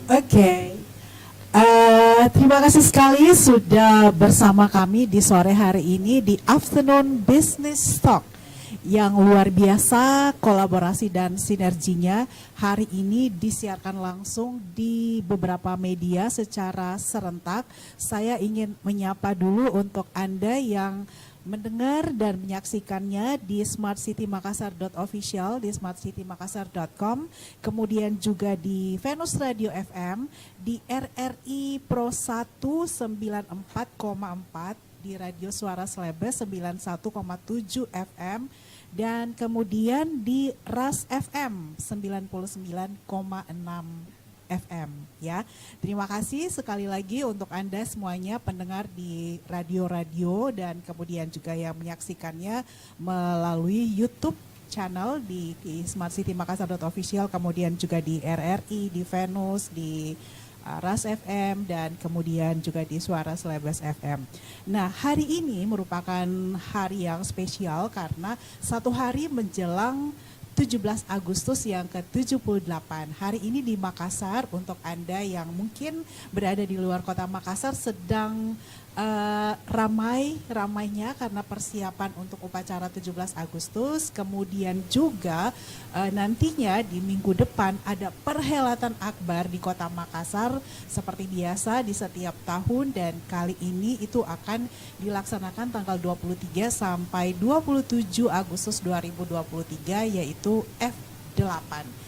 Oke. Terima kasih sekali sudah bersama kami di sore hari ini di Afternoon Business Talk yang luar biasa kolaborasi dan sinerginya hari ini disiarkan langsung di beberapa media secara serentak. Saya ingin menyapa dulu untuk Anda yang mendengar dan menyaksikannya di smartcitymakassar.official, di smartcitymakassar.com, kemudian juga di Venus Radio FM, di RRI Pro 194,4, di Radio Suara Slebes 91,7 FM, dan kemudian di RAS FM 99,6 FM ya. Terima kasih sekali lagi untuk Anda semuanya pendengar di radio-radio dan kemudian juga yang menyaksikannya melalui YouTube channel di smartcitymakassar.official, kemudian juga di RRI, di Venus, di RAS FM, dan kemudian juga di Suara Slebes FM. Nah, hari ini merupakan hari yang spesial karena satu hari menjelang 17 Agustus yang ke-78. Hari ini di Makassar, untuk Anda yang mungkin berada di luar kota Makassar sedang ramainya karena persiapan untuk upacara 17 Agustus. Kemudian juga nantinya di minggu depan ada perhelatan akbar di kota Makassar seperti biasa di setiap tahun, dan kali ini itu akan dilaksanakan tanggal 23 sampai 27 Agustus 2023 yaitu F8.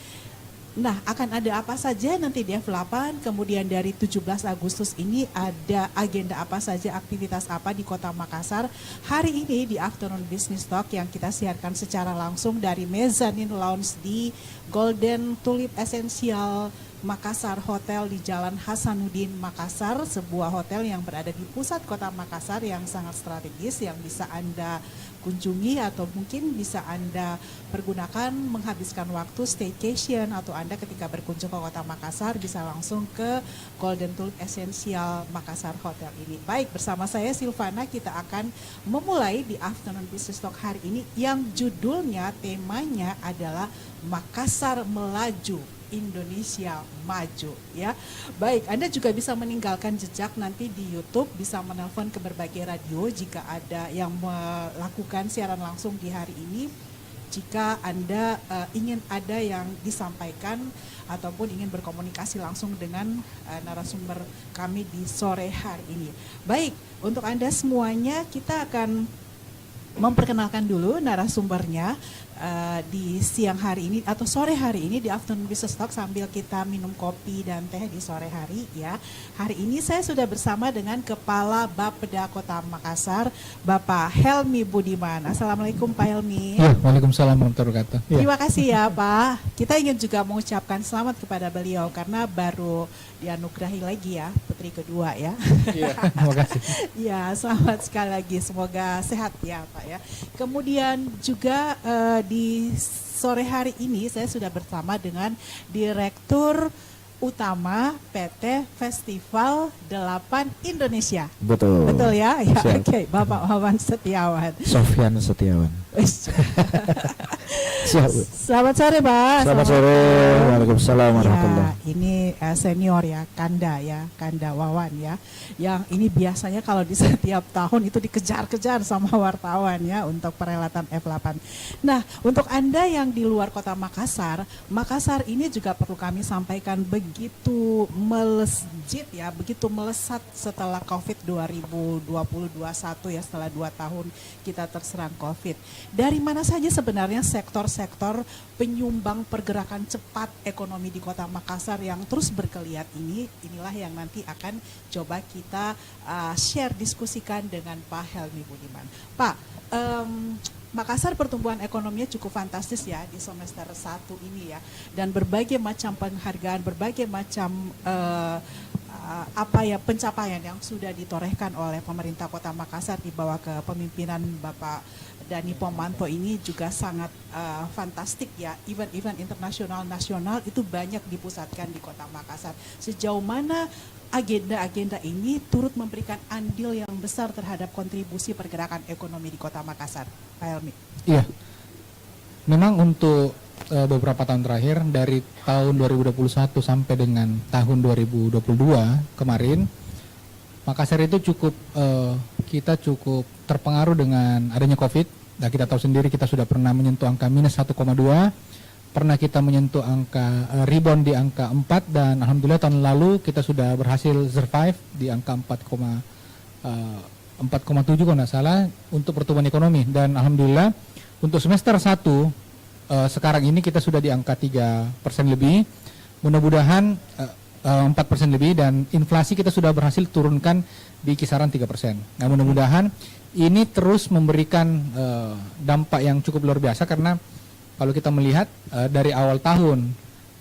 Nah, akan ada apa saja nanti di F8, kemudian dari 17 Agustus ini ada agenda apa saja, aktivitas apa di Kota Makassar. Hari ini di Afternoon Business Talk yang kita siarkan secara langsung dari Mezzanine Lounge di Golden Tulip Essential Makassar Hotel di Jalan Hasanuddin Makassar, sebuah hotel yang berada di pusat Kota Makassar yang sangat strategis yang bisa Anda kunjungi atau mungkin bisa Anda pergunakan menghabiskan waktu staycation, atau Anda ketika berkunjung ke Kota Makassar bisa langsung ke Golden Tulip Essential Makassar Hotel ini. Baik, bersama saya Silvana kita akan memulai di Afternoon Business Talk hari ini yang judulnya, temanya adalah Makassar Melaju, Indonesia Maju ya. Baik, Anda juga bisa meninggalkan jejak nanti di YouTube, bisa menelpon ke berbagai radio jika ada yang melakukan siaran langsung di hari ini. Jika Anda ingin ada yang disampaikan ataupun ingin berkomunikasi langsung dengan narasumber kami di sore hari ini. Baik, untuk Anda semuanya kita akan memperkenalkan dulu narasumbernya di siang hari ini atau sore hari ini di Afternoon Business Talk sambil kita minum kopi dan teh di sore hari ya. Hari ini saya sudah bersama dengan Kepala Bapeda Kota Makassar, Bapak Helmi Budiman. Assalamualaikum Pak Helmi. Ya, waalaikumsalam warahmatullahi wabarakatuh. Ya. Terima kasih ya Pak. Kita ingin juga mengucapkan selamat kepada beliau karena baru dianugerahi lagi ya, putri kedua ya. Iya, terima kasih. Ya, selamat sekali lagi. Semoga sehat ya Pak ya. Kemudian juga di sore hari ini saya sudah bersama dengan Direktur Utama PT Festival 8 Indonesia. Betul. Betul ya? Ya, oke. Bapak Wawan Setiawan. Sofyan Setiawan. Selamat sore, Pak. Selamat sore. Waalaikumsalam warahmatullahi. Ya, ini senior ya, Kanda Wawan ya. Yang ini biasanya kalau di setiap tahun itu dikejar-kejar sama wartawan ya untuk perhelatan F8. Nah, untuk Anda yang di luar kota Makassar, Makassar ini juga perlu kami sampaikan begitu melesat ya, begitu melesat setelah Covid 2020-2021 ya, setelah 2 tahun kita terserang Covid. Dari mana saja sebenarnya sektor-sektor penyumbang pergerakan cepat ekonomi di kota Makassar yang terus bergeliat ini, inilah yang nanti akan coba kita share, diskusikan dengan Pak Helmi Budiman. Pak, Makassar pertumbuhan ekonominya cukup fantastis ya di semester 1 ini ya, dan berbagai macam penghargaan, berbagai macam pencapaian yang sudah ditorehkan oleh pemerintah Kota Makassar di bawah kepemimpinan Bapak Dani Pomanto ini juga sangat fantastik ya. Event-event internasional nasional itu banyak dipusatkan di Kota Makassar. Sejauh mana agenda-agenda ini turut memberikan andil yang besar terhadap kontribusi pergerakan ekonomi di Kota Makassar, Pak Helmi? Iya, memang untuk beberapa tahun terakhir, dari tahun 2021 sampai dengan tahun 2022 kemarin, Makassar itu kita cukup terpengaruh dengan adanya COVID. Nah, kita tahu sendiri kita sudah pernah menyentuh angka minus 1,2, pernah kita menyentuh angka rebound di angka 4, dan alhamdulillah tahun lalu kita sudah berhasil survive di angka 4,7 kalau nggak salah untuk pertumbuhan ekonomi. Dan alhamdulillah untuk semester 1 sekarang ini kita sudah di angka 3% lebih, mudah-mudahan 4% lebih, dan inflasi kita sudah berhasil turunkan di kisaran 3%. Nah, mudah-mudahan ini terus memberikan dampak yang cukup luar biasa, karena kalau kita melihat dari awal tahun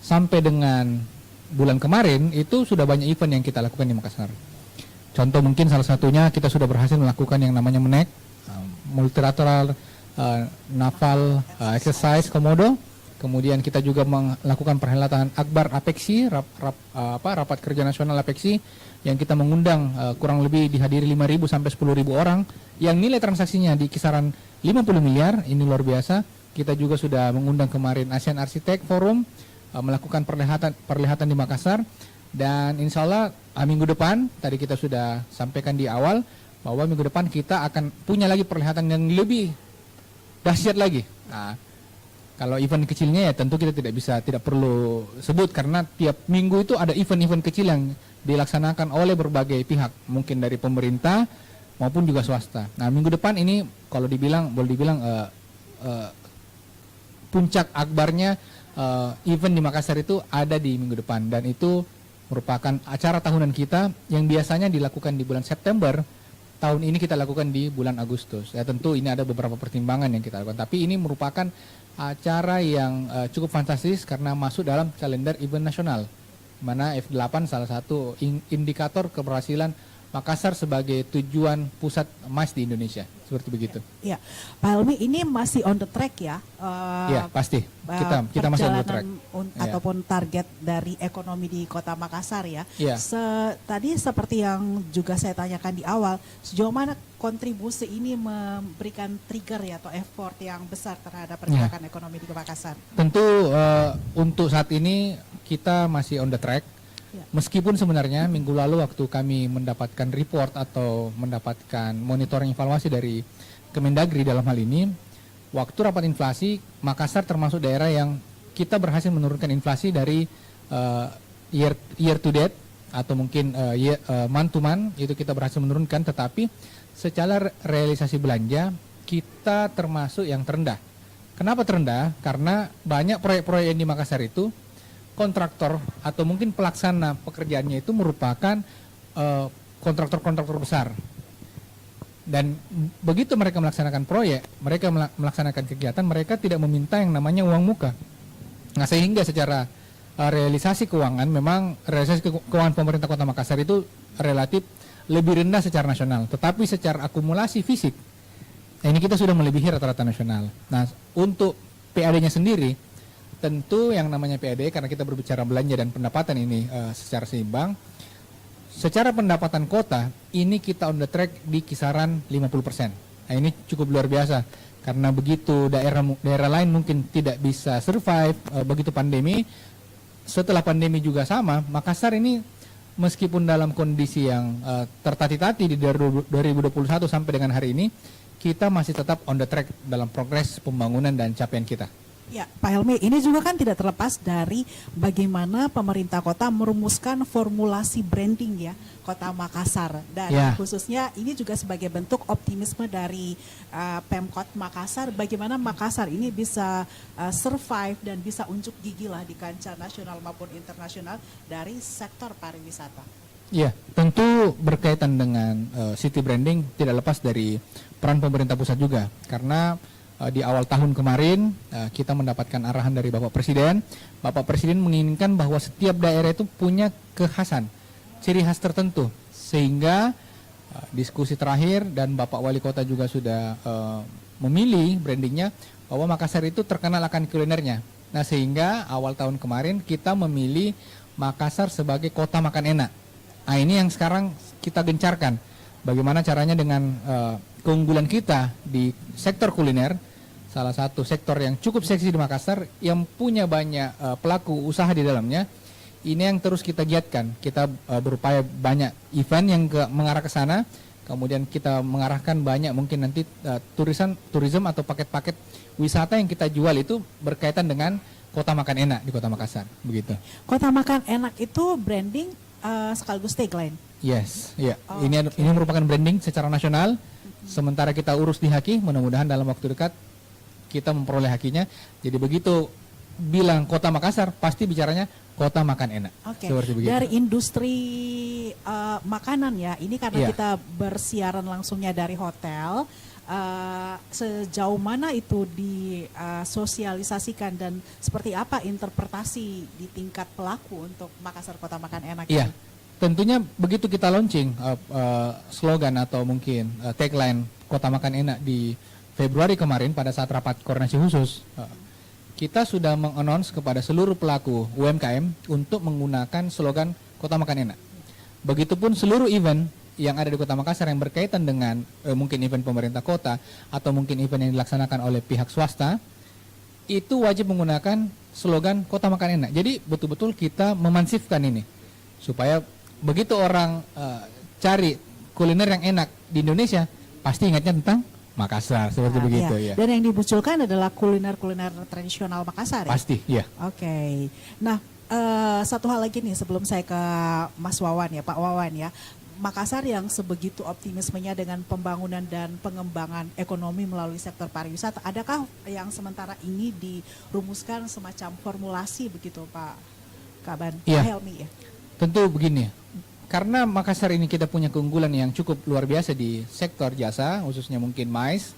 sampai dengan bulan kemarin itu sudah banyak event yang kita lakukan di Makassar. Contoh mungkin salah satunya kita sudah berhasil melakukan yang namanya MENEC, Multilateral Naval Exercise Komodo. Kemudian kita juga melakukan perhelatan Akbar APEXI, Rapat Kerja Nasional APEXI, yang kita mengundang kurang lebih dihadiri 5.000 sampai 10.000 orang, yang nilai transaksinya di kisaran 50 miliar, ini luar biasa. Kita juga sudah mengundang kemarin ASEAN Architect Forum, melakukan perlihatan di Makassar, dan insya Allah minggu depan, tadi kita sudah sampaikan di awal, bahwa minggu depan kita akan punya lagi perlihatan yang lebih dahsyat lagi. Nah, kalau event kecilnya ya tentu kita tidak perlu sebut, karena tiap minggu itu ada event-event kecil yang dilaksanakan oleh berbagai pihak, mungkin dari pemerintah maupun juga swasta. Nah, minggu depan ini kalau boleh dibilang puncak akbarnya event di Makassar itu ada di minggu depan, dan itu merupakan acara tahunan kita yang biasanya dilakukan di bulan September. Tahun ini kita lakukan di bulan Agustus. Ya, tentu ini ada beberapa pertimbangan yang kita lakukan, tapi ini merupakan acara yang cukup fantastis karena masuk dalam kalender event nasional, mana F8 salah satu indikator keberhasilan Makassar sebagai tujuan pusat MICE di Indonesia, seperti begitu. Ya, Pak Helmi, ini masih on the track ya? Iya, pasti. Kita masih on the track. Ataupun target dari ekonomi di Kota Makassar ya. Ya. Tadi seperti yang juga saya tanyakan di awal, sejauh mana kontribusi ini memberikan trigger ya atau effort yang besar terhadap pergerakan ekonomi di Makassar? Tentu untuk saat ini kita masih on the track. Meskipun sebenarnya minggu lalu waktu kami mendapatkan report atau mendapatkan monitoring evaluasi dari Kemendagri dalam hal ini, waktu rapat inflasi, Makassar termasuk daerah yang kita berhasil menurunkan inflasi dari year to date atau mungkin month to month, itu kita berhasil menurunkan, tetapi secara realisasi belanja kita termasuk yang terendah. Kenapa terendah? Karena banyak proyek-proyek yang di Makassar itu kontraktor atau mungkin pelaksana pekerjaannya itu merupakan kontraktor-kontraktor besar, dan begitu mereka melaksanakan proyek, mereka melaksanakan kegiatan, mereka tidak meminta yang namanya uang muka. Nah, sehingga secara realisasi keuangan, memang realisasi keuangan pemerintah Kota Makassar itu relatif lebih rendah secara nasional, tetapi secara akumulasi fisik, ini kita sudah melebihi rata-rata nasional. Nah, untuk PAD-nya sendiri, tentu yang namanya PAD, karena kita berbicara belanja dan pendapatan ini secara seimbang, secara pendapatan kota ini kita on the track di kisaran 50%. Nah, ini cukup luar biasa, karena begitu daerah lain mungkin tidak bisa survive begitu pandemi, setelah pandemi juga sama, Makassar ini meskipun dalam kondisi yang tertati-tati di 2021 sampai dengan hari ini, kita masih tetap on the track dalam progres pembangunan dan capaian kita. Ya, Pak Helmi, ini juga kan tidak terlepas dari bagaimana pemerintah kota merumuskan formulasi branding ya Kota Makassar, dan khususnya ini juga sebagai bentuk optimisme dari Pemkot Makassar, bagaimana Makassar ini bisa survive dan bisa unjuk gigi lah di kancah nasional maupun internasional dari sektor pariwisata. Ya, tentu berkaitan dengan city branding tidak lepas dari peran pemerintah pusat juga, karena di awal tahun kemarin kita mendapatkan arahan dari Bapak Presiden. Bapak Presiden menginginkan bahwa setiap daerah itu punya kekhasan, ciri khas tertentu, sehingga diskusi terakhir dan Bapak Wali Kota juga sudah memilih brandingnya bahwa Makassar itu terkenal akan kulinernya. Nah, sehingga awal tahun kemarin kita memilih Makassar sebagai kota makan enak. Nah, ini yang sekarang kita gencarkan. Bagaimana caranya dengan keunggulan kita di sektor kuliner. salah satu sektor yang cukup seksi di Makassar yang punya banyak pelaku usaha di dalamnya. Ini yang terus kita giatkan. Kita berupaya banyak event yang mengarah ke sana. Kemudian kita mengarahkan banyak mungkin nanti turism atau paket-paket wisata yang kita jual itu berkaitan dengan kota makan enak di Kota Makassar, begitu. Kota makan enak itu branding sekaligus tagline. Yes, ya. Oh, Ini merupakan branding secara nasional. Sementara kita urus di Haki, mudah-mudahan dalam waktu dekat kita memperoleh hakinya. Jadi begitu bilang Kota Makassar, pasti bicaranya kota makan enak. Oke. Seperti begitu. Dari industri makanan ya, ini karena Iya. kita bersiaran langsungnya dari hotel. Sejauh mana itu disosialisasikan dan seperti apa interpretasi di tingkat pelaku untuk Makassar Kota Makan Enak? Iya. ini? Tentunya begitu kita launching slogan atau mungkin tagline Kota Makan Enak di Februari kemarin pada saat rapat koordinasi khusus, kita sudah mengannounce kepada seluruh pelaku UMKM untuk menggunakan slogan Kota Makan Enak. Begitupun seluruh event yang ada di Kota Makassar yang berkaitan dengan mungkin event pemerintah kota atau mungkin event yang dilaksanakan oleh pihak swasta, itu wajib menggunakan slogan Kota Makan Enak. Jadi betul-betul kita memansifkan ini supaya begitu orang cari kuliner yang enak di Indonesia, pasti ingatnya tentang Makassar, seperti begitu ya. Dan yang dimunculkan adalah kuliner-kuliner tradisional Makassar ya? Pasti, ya. Oke. Nah, satu hal lagi nih sebelum saya ke Mas Wawan ya, Pak Wawan ya. Makassar yang sebegitu optimismenya dengan pembangunan dan pengembangan ekonomi melalui sektor pariwisata, adakah yang sementara ini dirumuskan semacam formulasi begitu Pak Kaban? Iya. Pak Helmi ya? Tentu begini, karena Makassar ini kita punya keunggulan yang cukup luar biasa di sektor jasa, khususnya mungkin MICE.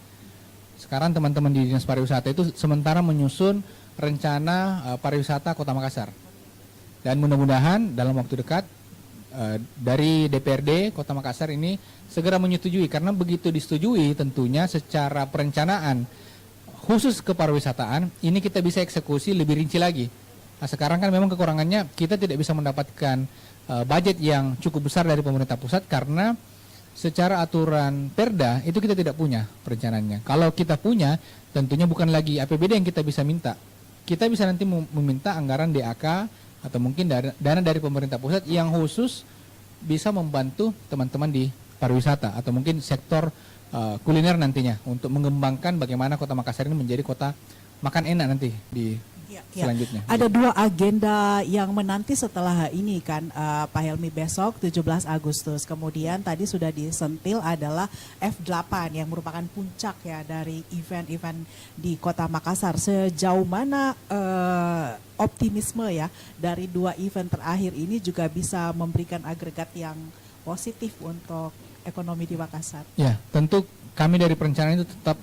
Sekarang teman-teman di Dinas Pariwisata itu sementara menyusun rencana pariwisata Kota Makassar. Dan mudah-mudahan dalam waktu dekat dari DPRD Kota Makassar ini segera menyetujui, karena begitu disetujui tentunya secara perencanaan khusus kepariwisataan ini kita bisa eksekusi lebih rinci lagi. Nah, sekarang kan memang kekurangannya kita tidak bisa mendapatkan budget yang cukup besar dari pemerintah pusat karena secara aturan Perda itu kita tidak punya perencanaannya. Kalau kita punya, tentunya bukan lagi APBD yang kita bisa minta. Kita bisa nanti meminta anggaran DAK atau mungkin dana dari pemerintah pusat yang khusus bisa membantu teman-teman di pariwisata atau mungkin sektor kuliner nantinya untuk mengembangkan bagaimana Kota Makassar ini menjadi kota makan enak nanti di selanjutnya. Ada dua agenda yang menanti setelah ini kan Pak Helmi, besok 17 Agustus. Kemudian tadi sudah disentil adalah F8 yang merupakan puncak ya dari event-event di Kota Makassar. Sejauh mana optimisme ya dari dua event terakhir ini juga bisa memberikan agregat yang positif untuk ekonomi di Makassar? Ya, tentu kami dari perencanaan itu tetap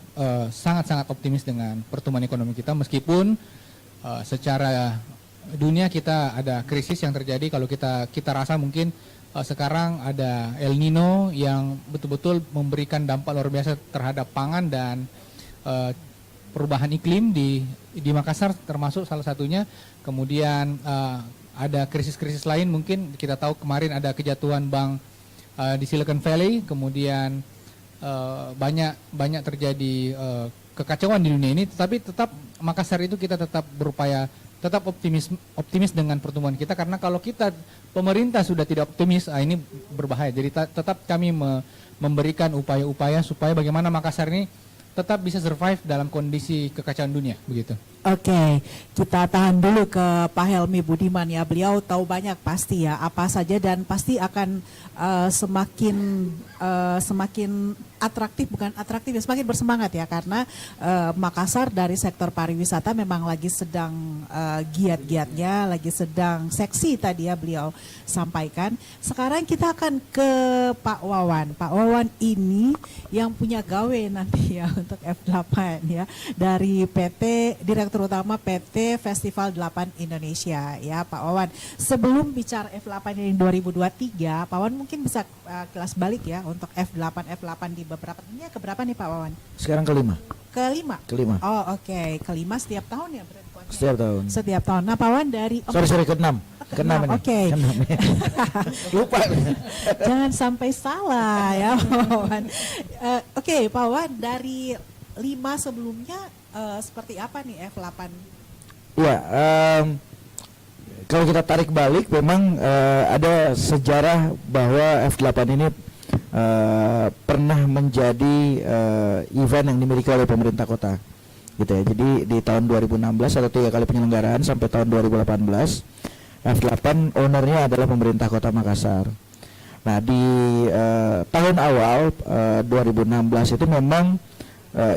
sangat-sangat optimis dengan pertumbuhan ekonomi kita meskipun secara dunia kita ada krisis yang terjadi. Kalau kita rasa mungkin sekarang ada El Nino yang betul-betul memberikan dampak luar biasa terhadap pangan dan perubahan iklim di Makassar termasuk salah satunya. Kemudian ada krisis-krisis lain, mungkin kita tahu kemarin ada kejatuhan bank di Silicon Valley, kemudian banyak terjadi kekacauan di dunia ini, tetapi tetap Makassar itu kita tetap berupaya tetap optimis dengan pertumbuhan kita, karena kalau kita pemerintah sudah tidak optimis, ini berbahaya. Jadi tetap kami memberikan upaya-upaya supaya bagaimana Makassar ini tetap bisa survive dalam kondisi kekacauan dunia, begitu. Oke, kita tahan dulu ke Pak Helmi Budiman ya. Beliau tahu banyak pasti ya apa saja dan pasti akan semakin atraktif, bukan atraktif ya, semakin bersemangat ya, karena Makassar dari sektor pariwisata memang lagi sedang giat-giatnya, lagi sedang seksi tadi ya beliau sampaikan. Sekarang kita akan ke Pak Wawan. Pak Wawan ini yang punya gawe nanti ya untuk F8 ya, dari PT Direktur Utama PT Festival 8 Indonesia ya Pak Wawan. Sebelum bicara F8 yang 2023, Pak Wawan mungkin bisa kelas balik ya untuk F8 di beberapa, ini keberapa nih Pak Wawan? Sekarang kelima. Kelima. Oh oke. Kelima setiap tahun ya berarti? Setiap tahun. Setiap tahun. Nah Pak Wawan dari Sorry keenam. Keenam ini. Oke. Lupa. Jangan sampai salah ya Pak Wawan. Oke Pak Wawan, dari 5 sebelumnya seperti apa nih F8? Ya, kalau kita tarik balik, memang ada sejarah bahwa F8 ini pernah menjadi event yang dimiliki oleh pemerintah kota, gitu ya. Jadi di tahun 2016 ada 3 kali penyelenggaraan sampai tahun 2018. F8 ownernya adalah pemerintah Kota Makassar. Nah, di tahun awal 2016 itu memang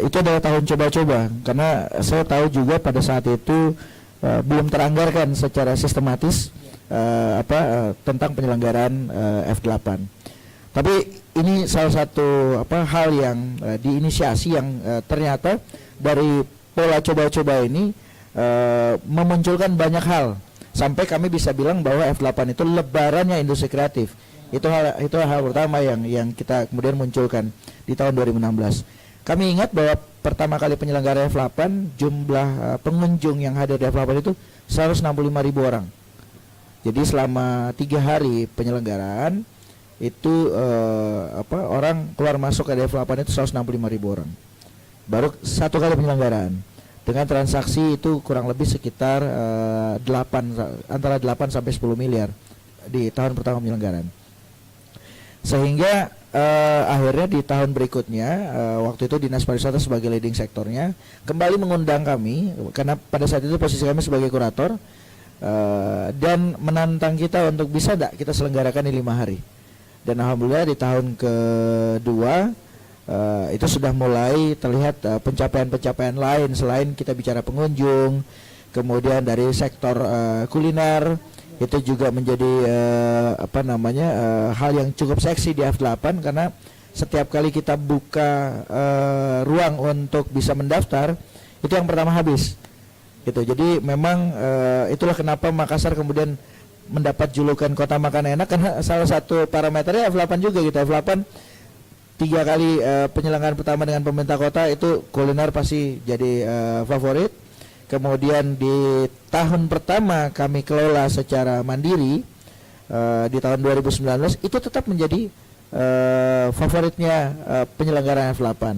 itu adalah tahun coba-coba, karena saya tahu juga pada saat itu belum teranggarkan secara sistematis tentang penyelenggaraan F8. Tapi ini salah satu hal yang diinisiasi yang ternyata dari pola coba-coba ini memunculkan banyak hal, sampai kami bisa bilang bahwa F8 itu lebarannya industri kreatif. Itu hal pertama yang kita kemudian munculkan di tahun 2016. Kami ingat bahwa pertama kali penyelenggaraan F8, jumlah pengunjung yang hadir di F8 itu 165.000 orang. Jadi selama 3 hari penyelenggaraan itu orang keluar masuk ke F8 itu 165.000 orang. Baru 1 kali penyelenggaraan dengan transaksi itu kurang lebih sekitar antara 8 sampai 10 miliar di tahun pertama penyelenggaraan. Sehingga akhirnya di tahun berikutnya waktu itu Dinas Pariwisata sebagai leading sektornya kembali mengundang kami, karena pada saat itu posisi kami sebagai kurator, dan menantang kita untuk bisa tidak kita selenggarakan di 5 hari. Dan alhamdulillah di tahun kedua itu sudah mulai terlihat pencapaian-pencapaian lain selain kita bicara pengunjung, kemudian dari sektor kuliner. Itu juga menjadi hal yang cukup seksi di F8, karena setiap kali kita buka ruang untuk bisa mendaftar, itu yang pertama habis gitu. Jadi memang itulah kenapa Makassar kemudian mendapat julukan kota makan enak, karena salah satu parameternya F8 juga gitu. F8 3 kali penyelenggaraan pertama dengan pemerintah kota itu kuliner pasti jadi favorit. Kemudian di tahun pertama kami kelola secara mandiri di tahun 2019 itu tetap menjadi favoritnya penyelenggaraan F8.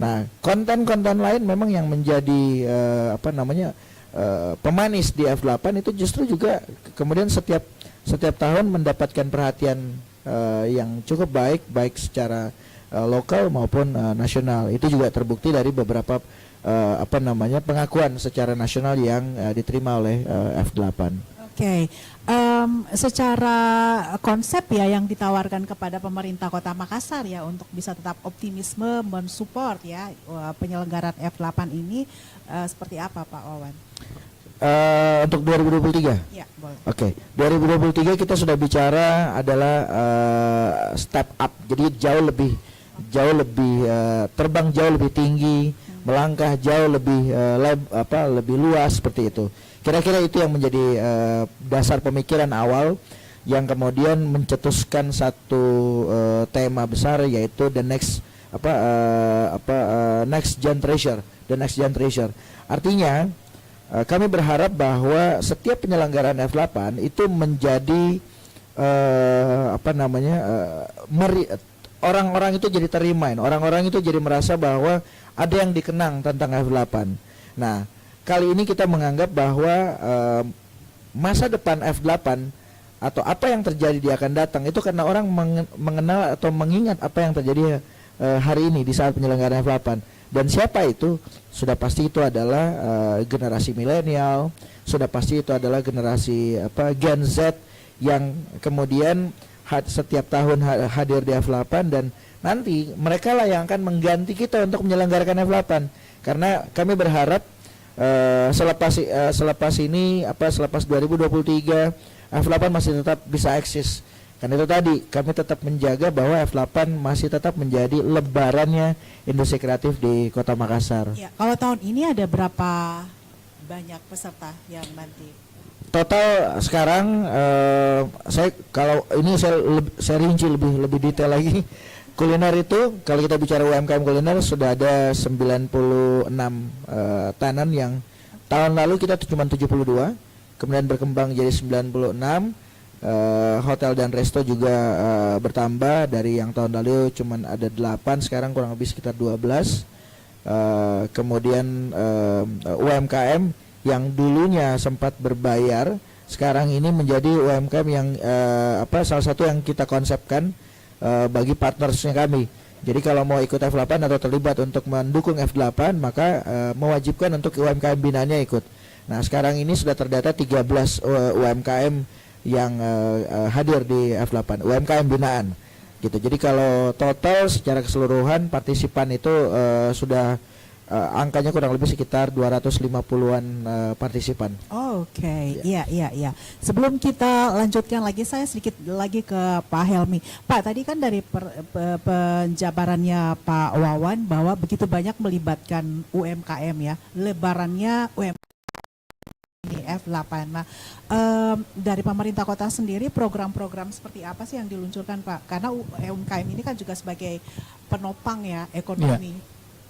Nah, konten-konten lain memang yang menjadi pemanis di F8 itu justru juga kemudian setiap tahun mendapatkan perhatian yang cukup baik secara lokal maupun nasional. Itu juga terbukti dari beberapa pengakuan secara nasional yang diterima oleh F8. Oke. Secara konsep ya yang ditawarkan kepada pemerintah Kota Makassar ya untuk bisa tetap optimisme mensupport ya penyelenggaraan F8 ini seperti apa Pak Wawan? Untuk 2023? Ya, boleh. Oke, 2023 kita sudah bicara adalah step up. Jadi jauh lebih terbang jauh lebih tinggi, melangkah jauh lebih lebih luas seperti itu. Kira-kira itu yang menjadi dasar pemikiran awal yang kemudian mencetuskan satu tema besar, yaitu the next gen treasure, the next gen treasure. Artinya kami berharap bahwa setiap penyelenggaraan F8 itu menjadi orang-orang itu jadi terimain, orang-orang itu jadi merasa bahwa ada yang dikenang tentang F8. Nah, kali ini kita menganggap bahwa masa depan F8 atau apa yang terjadi di akan datang itu karena orang mengenal atau mengingat apa yang terjadi hari ini di saat penyelenggaraan F8. Dan siapa itu? Sudah pasti itu adalah generasi milenial, sudah pasti itu adalah generasi Gen Z yang kemudian setiap tahun hadir di F8, dan nanti mereka lah yang akan mengganti kita untuk menyelenggarakan F8. Karena kami berharap selepas 2023 F8 masih tetap bisa eksis. Karena itu tadi kami tetap menjaga bahwa F8 masih tetap menjadi lebarannya industri kreatif di Kota Makassar. Ya, kalau tahun ini ada berapa banyak peserta yang nanti? Total sekarang saya rinci lebih detail lagi. Kuliner itu kalau kita bicara UMKM kuliner sudah ada 96 tenan yang tahun lalu kita cuma 72, kemudian berkembang jadi 96. Hotel dan resto juga bertambah dari yang tahun lalu cuma ada 8, sekarang kurang lebih sekitar 12. kemudian UMKM yang dulunya sempat berbayar, sekarang ini menjadi UMKM yang salah satu yang kita konsepkan bagi partnersnya kami. Jadi kalau mau ikut F8 atau terlibat untuk mendukung F8, maka mewajibkan untuk UMKM binaannya ikut. Nah, sekarang ini sudah terdata 13 UMKM yang hadir di F8, UMKM binaan. Gitu. Jadi kalau total secara keseluruhan partisipan itu sudah angkanya kurang lebih sekitar 250-an partisipan. Oke, iya. Sebelum kita lanjutkan lagi, saya sedikit lagi ke Pak Helmi. Pak, tadi kan dari penjabarannya Pak Wawan bahwa begitu banyak melibatkan UMKM ya, lebarannya UMKM di F8. Nah, dari pemerintah kota sendiri program-program seperti apa sih yang diluncurkan Pak? Karena UMKM ini kan juga sebagai penopang ya ekonomi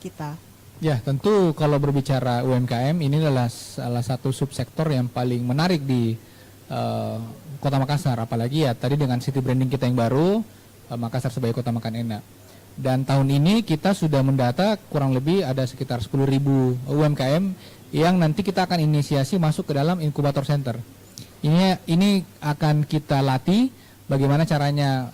kita. Ya, tentu kalau berbicara UMKM ini adalah salah satu subsektor yang paling menarik di Kota Makassar. Apalagi ya tadi dengan city branding kita yang baru, Makassar sebagai kota makan enak. Dan tahun ini kita sudah mendata kurang lebih ada sekitar 10.000 UMKM yang nanti kita akan inisiasi masuk ke dalam inkubator center. Ini akan kita latih bagaimana caranya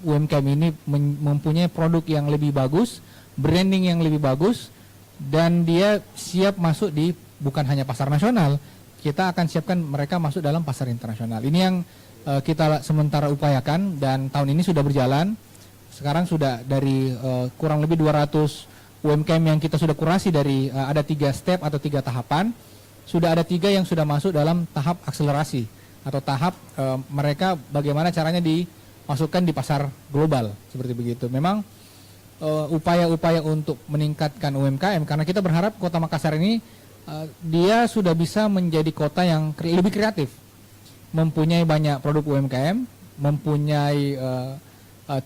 UMKM ini mempunyai produk yang lebih bagus, branding yang lebih bagus, dan dia siap masuk di bukan hanya pasar nasional, kita akan siapkan mereka masuk dalam pasar internasional. Ini yang kita sementara upayakan dan tahun ini sudah berjalan. Sekarang sudah dari kurang lebih 200 UMKM yang kita sudah kurasi dari ada 3 step atau 3 tahapan. Sudah ada 3 yang sudah masuk dalam tahap akselerasi atau tahap mereka bagaimana caranya dimasukkan di pasar global seperti begitu. Memang upaya-upaya untuk meningkatkan UMKM karena kita berharap Kota Makassar ini dia sudah bisa menjadi kota yang lebih kreatif, mempunyai banyak produk UMKM, mempunyai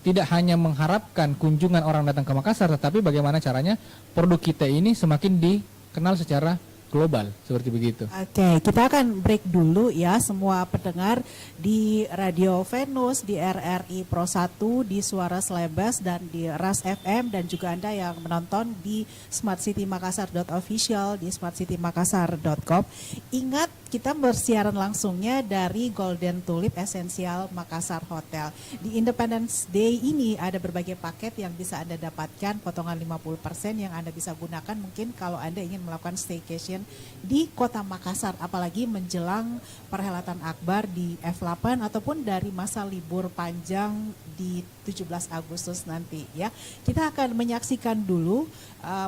tidak hanya mengharapkan kunjungan orang datang ke Makassar, tetapi bagaimana caranya produk kita ini semakin dikenal secara global, seperti begitu. Oke, kita akan break dulu ya semua pendengar di Radio Venus, di RRI Pro 1, di Suara Slebas dan di Ras FM, dan juga Anda yang menonton di smartcitymakassar.official, di smartcitymakassar.com. Ingat, kita bersiaran langsungnya dari Golden Tulip Essential Makassar Hotel. Di Independence Day ini ada berbagai paket yang bisa Anda dapatkan, potongan 50% yang Anda bisa gunakan mungkin kalau Anda ingin melakukan staycation di Kota Makassar, apalagi menjelang perhelatan akbar di F8 ataupun dari masa libur panjang di 17 Agustus nanti ya. Kita akan menyaksikan dulu,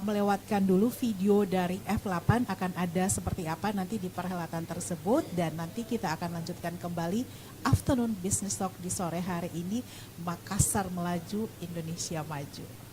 melewatkan dulu video dari F8 akan ada seperti apa nanti di perhelatan tersebut, dan nanti kita akan lanjutkan kembali Afternoon Business Talk di sore hari ini. Makassar melaju, Indonesia maju.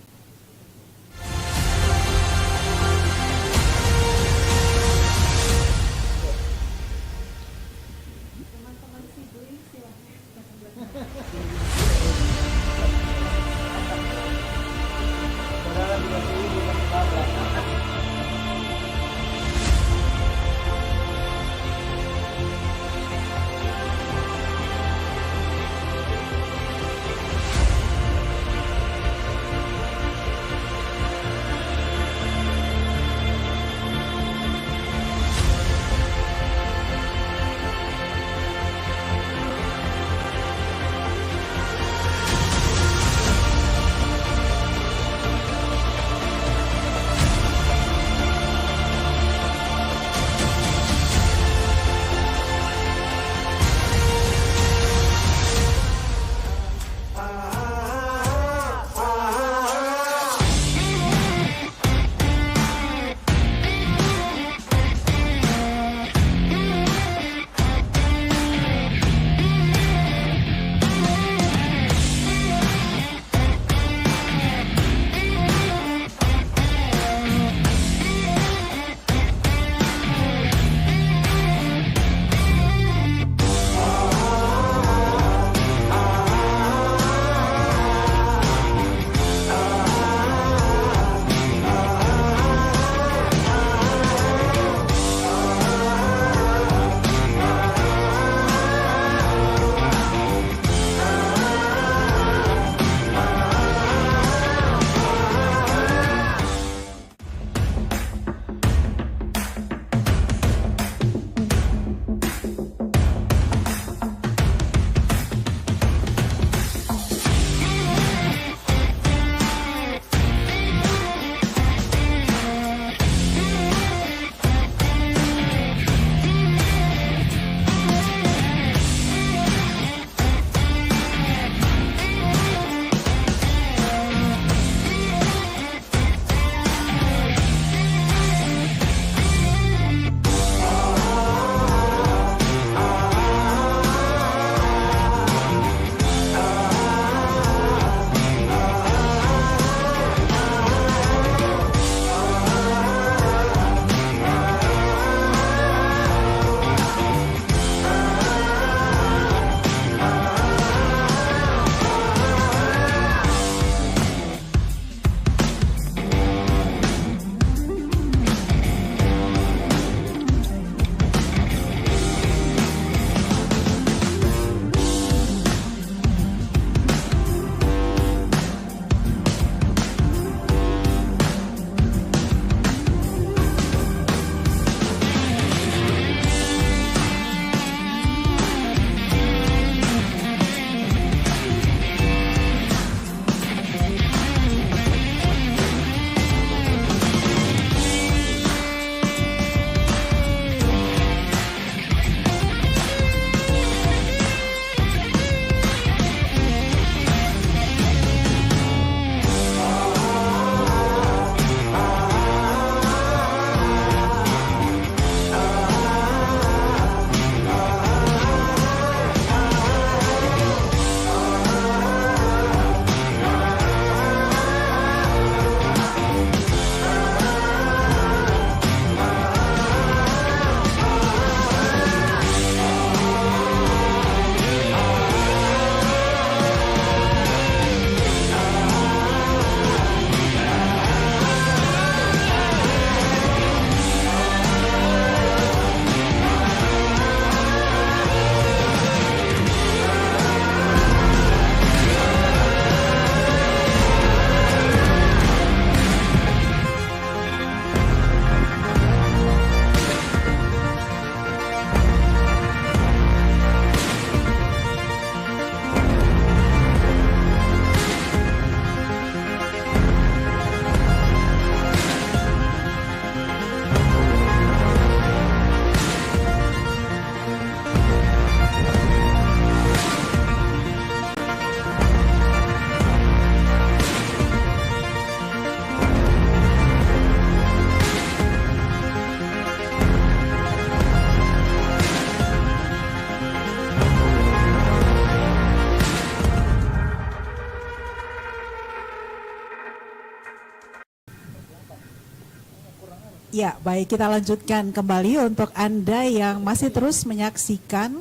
Ya, baik, kita lanjutkan kembali untuk Anda yang masih terus menyaksikan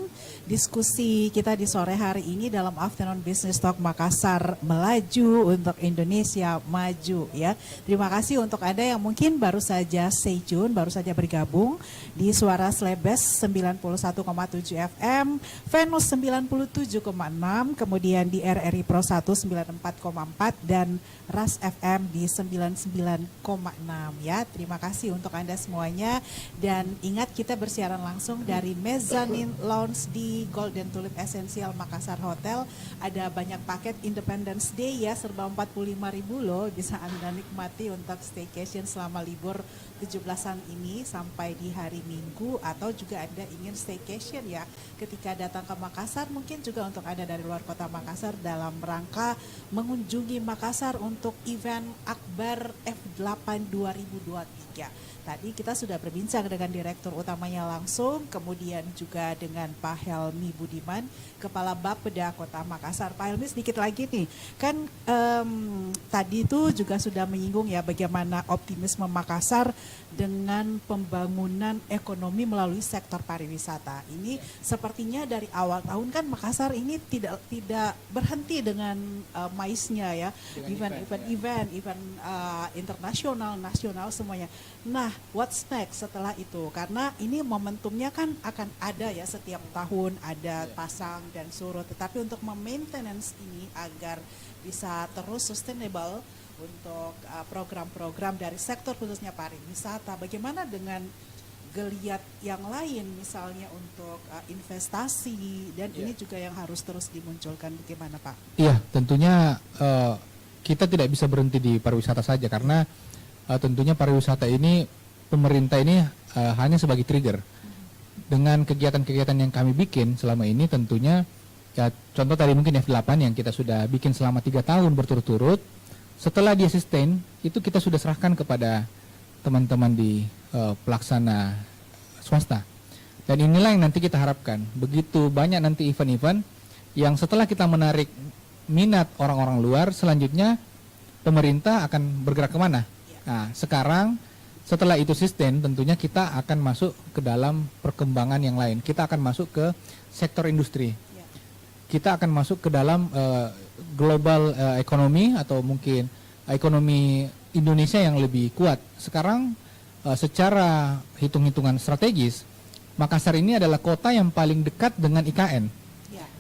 diskusi kita di sore hari ini dalam Afternoon Business Talk Makassar Melaju untuk Indonesia Maju ya. Terima kasih untuk Anda yang mungkin baru saja stay tune, baru saja bergabung di Suara Slebes 91,7 FM, Venus 97,6, kemudian di RRI Pro 1 94,4 dan Ras FM di 99,6 ya. Terima kasih untuk Anda semuanya dan ingat kita bersiaran langsung dari Mezzanine Lounge di Golden Tulip Essential Makassar Hotel. Ada banyak paket Independence Day ya, serba 45.000 loh, bisa Anda nikmati untuk staycation selama libur 17-an ini sampai di hari Minggu, atau juga Anda ingin staycation ya ketika datang ke Makassar, mungkin juga untuk Anda dari luar kota Makassar dalam rangka mengunjungi Makassar untuk event Akbar F8 2023. Tadi kita sudah berbincang dengan Direktur Utamanya langsung, kemudian juga dengan Pak Helmi Budiman, Kepala Bapeda Kota Makassar. Pak Helmi, sedikit lagi nih, kan tadi itu juga sudah menyinggung ya bagaimana optimisme Makassar dengan pembangunan ekonomi melalui sektor pariwisata. Ini sepertinya dari awal tahun kan Makassar ini tidak berhenti dengan maisnya ya, event internasional, nasional semuanya. Nah, what's next setelah itu? Karena ini momentumnya kan akan ada ya, setiap tahun ada pasang dan surut. Tetapi untuk memaintenance ini agar bisa terus sustainable untuk program-program dari sektor khususnya pariwisata, bagaimana dengan geliat yang lain misalnya untuk investasi dan ini juga yang harus terus dimunculkan, bagaimana Pak? Iya, tentunya kita tidak bisa berhenti di pariwisata saja karena tentunya pariwisata ini, pemerintah ini hanya sebagai trigger. Dengan kegiatan-kegiatan yang kami bikin selama ini tentunya, ya, contoh tadi mungkin F8 yang kita sudah bikin selama 3 tahun berturut-turut, setelah dia sustain, itu kita sudah serahkan kepada teman-teman di pelaksana swasta. Dan inilah yang nanti kita harapkan, begitu banyak nanti event-event yang setelah kita menarik minat orang-orang luar, selanjutnya pemerintah akan bergerak kemana? Nah, sekarang setelah itu sustain, tentunya kita akan masuk ke dalam perkembangan yang lain. Kita akan masuk ke sektor industri. Kita akan masuk ke dalam global ekonomi atau mungkin ekonomi Indonesia yang lebih kuat. Sekarang secara hitung-hitungan strategis, Makassar ini adalah kota yang paling dekat dengan IKN.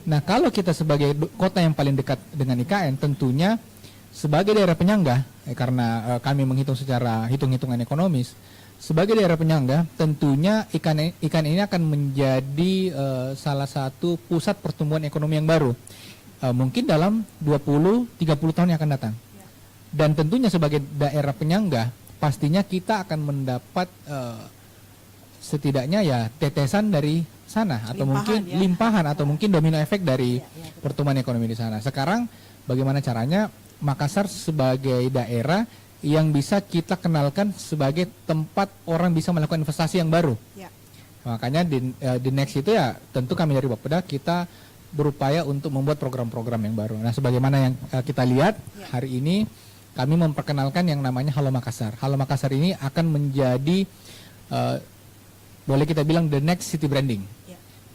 Nah, kalau kita sebagai kota yang paling dekat dengan IKN, tentunya sebagai daerah penyangga, karena kami menghitung secara hitung-hitungan ekonomis, sebagai daerah penyangga, tentunya ikan ini akan menjadi salah satu pusat pertumbuhan ekonomi yang baru. Mungkin dalam 20-30 tahun yang akan datang. Dan tentunya sebagai daerah penyangga, pastinya kita akan mendapat setidaknya ya tetesan dari sana, atau mungkin limpahan, atau mungkin domino efek dari pertumbuhan ekonomi di sana. Sekarang bagaimana caranya Makassar sebagai daerah yang bisa kita kenalkan sebagai tempat orang bisa melakukan investasi yang baru. Makanya di next itu ya tentu kami dari Bapeda kita berupaya untuk membuat program-program yang baru. Nah, sebagaimana yang kita lihat hari ini, kami memperkenalkan yang namanya Halo Makassar. Halo Makassar ini akan menjadi boleh kita bilang the next city branding.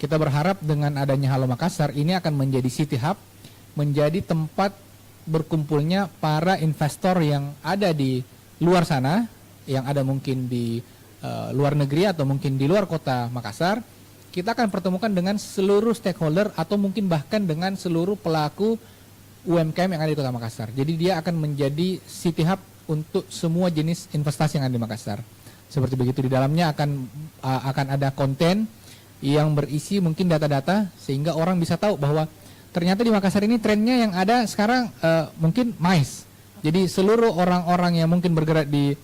Kita berharap dengan adanya Halo Makassar ini akan menjadi city hub, menjadi tempat berkumpulnya para investor yang ada di luar sana, yang ada mungkin di luar negeri atau mungkin di luar kota Makassar. Kita akan pertemukan dengan seluruh stakeholder atau mungkin bahkan dengan seluruh pelaku UMKM yang ada di kota Makassar. Jadi dia akan menjadi city hub untuk semua jenis investasi yang ada di Makassar. Seperti begitu, di dalamnya akan ada konten yang berisi mungkin data-data sehingga orang bisa tahu bahwa ternyata di Makassar ini trennya yang ada sekarang mungkin mais. Jadi seluruh orang-orang yang mungkin bergerak di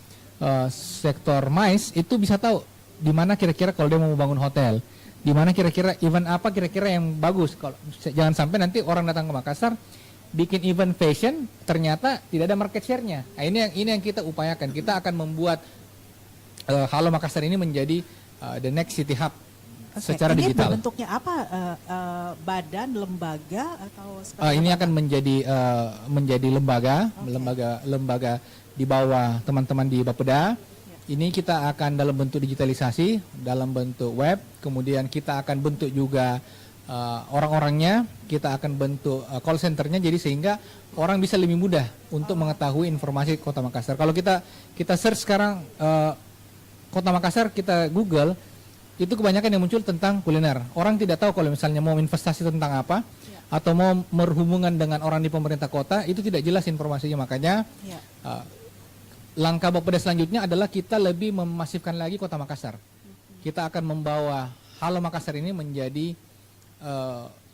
sektor mais itu bisa tahu di mana kira-kira kalau dia mau bangun hotel, di mana kira-kira event apa kira-kira yang bagus. Kalau jangan sampai nanti orang datang ke Makassar bikin event fashion ternyata tidak ada market share-nya. Nah, ini yang kita upayakan. Kita akan membuat Halo Makassar ini menjadi the next city hub. Secara ini digital. Bentuknya apa? Badan, lembaga atau ini akan menjadi lembaga di bawah teman-teman di Bapeda. Ini kita akan dalam bentuk digitalisasi, dalam bentuk web, kemudian kita akan bentuk juga orang-orangnya, kita akan bentuk call centernya, jadi sehingga orang bisa lebih mudah untuk mengetahui informasi Kota Makassar. Kalau kita search sekarang Kota Makassar, kita Google, itu kebanyakan yang muncul tentang kuliner. Orang tidak tahu kalau misalnya mau investasi tentang apa, atau mau berhubungan dengan orang di pemerintah kota, itu tidak jelas informasinya. Makanya langkah Bapeda selanjutnya adalah kita lebih memasifkan lagi Kota Makassar. Kita akan membawa Halo Makassar ini menjadi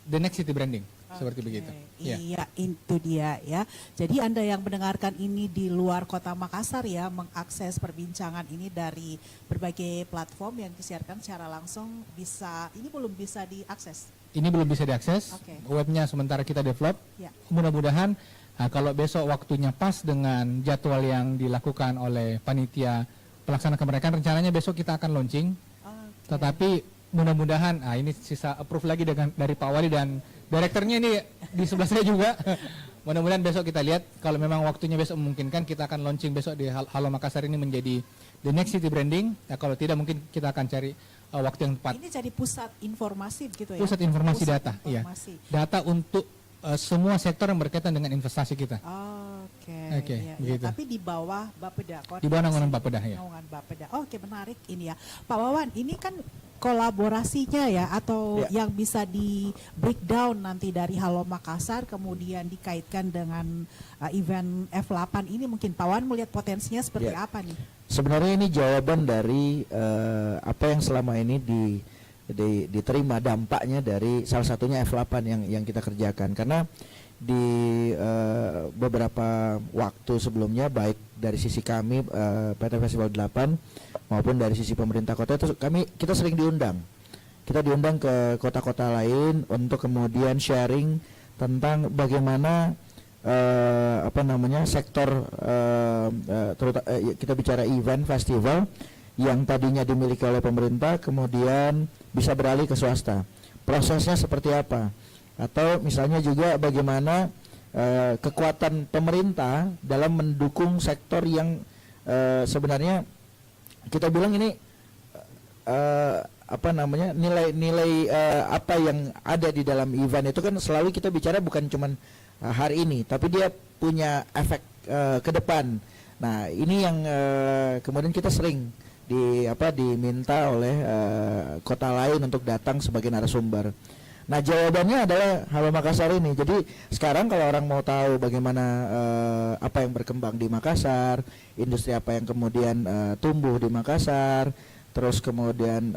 the next city branding, seperti begitu. Iya, itu dia ya. Jadi Anda yang mendengarkan ini di luar Kota Makassar ya, mengakses perbincangan ini dari berbagai platform yang disiarkan secara langsung, bisa, ini belum bisa diakses. Ini belum bisa diakses, webnya sementara kita develop. Mudah-mudahan kalau besok waktunya pas dengan jadwal yang dilakukan oleh panitia pelaksana kemerdekaan, rencananya besok kita akan launching. Tetapi mudah-mudahan, ini sisa approve lagi dari Pak Wali dan direkturnya ini di sebelah saya juga. Mudah-mudahan besok kita lihat, kalau memang waktunya besok memungkinkan, kita akan launching besok di Halo Makassar ini menjadi the next city branding. Kalau tidak mungkin kita akan cari waktu yang tepat. Ini jadi pusat informasi gitu ya? Pusat informasi data, informasi. Iya. Data untuk semua sektor yang berkaitan dengan investasi kita. Oke, begitu. Tapi di bawah Bapeda. Di bawah naungan Bapeda ya. Naungan Bapeda. Oke, menarik ini ya. Pak Wawan, ini kan kolaborasinya ya, atau yang bisa di breakdown nanti dari Halo Makassar kemudian dikaitkan dengan event F8 ini, mungkin Pak Wawan melihat potensinya seperti apa nih? Sebenarnya ini jawaban dari apa yang selama ini diterima dampaknya dari salah satunya F8 yang kita kerjakan. Karena di beberapa waktu sebelumnya, baik dari sisi kami PT Festival 8 maupun dari sisi pemerintah kota, itu kita sering diundang. Kita diundang ke kota-kota lain untuk kemudian sharing tentang bagaimana sektor kita bicara event festival yang tadinya dimiliki oleh pemerintah kemudian bisa beralih ke swasta. Prosesnya seperti apa? Atau misalnya juga bagaimana kekuatan pemerintah dalam mendukung sektor yang sebenarnya kita bilang ini nilai-nilai apa yang ada di dalam event itu kan selalu kita bicara bukan cuman hari ini, tapi dia punya efek ke depan. Nah, ini yang kemudian kita sering diminta oleh kota lain untuk datang sebagai narasumber. Nah, jawabannya adalah Halo Makassar ini. Jadi sekarang kalau orang mau tahu bagaimana apa yang berkembang di Makassar, industri apa yang kemudian tumbuh di Makassar, terus kemudian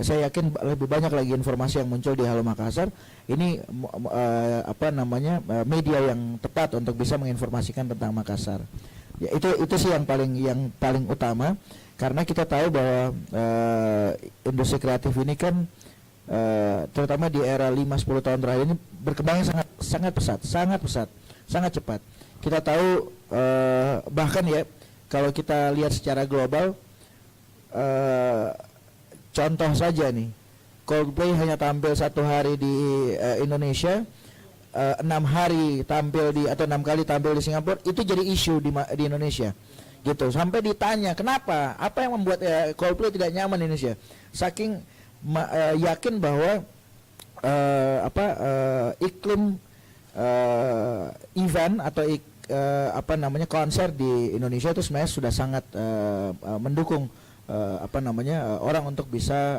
saya yakin lebih banyak lagi informasi yang muncul di Halo Makassar. Ini media yang tepat untuk bisa menginformasikan tentang Makassar. Ya, itu sih yang paling utama, karena kita tahu bahwa industri kreatif ini kan terutama di era 5-10 tahun terakhir ini berkembangnya sangat pesat, sangat cepat. Kita tahu bahkan ya kalau kita lihat secara global, contoh saja nih, Coldplay hanya tampil 1 hari di Indonesia, 6 hari tampil atau 6 kali tampil di Singapura, itu jadi isu di Indonesia gitu. Sampai ditanya kenapa, apa yang membuat Coldplay tidak nyaman di Indonesia, saking yakin bahwa iklim event atau konser di Indonesia itu sebenarnya sudah sangat mendukung orang untuk bisa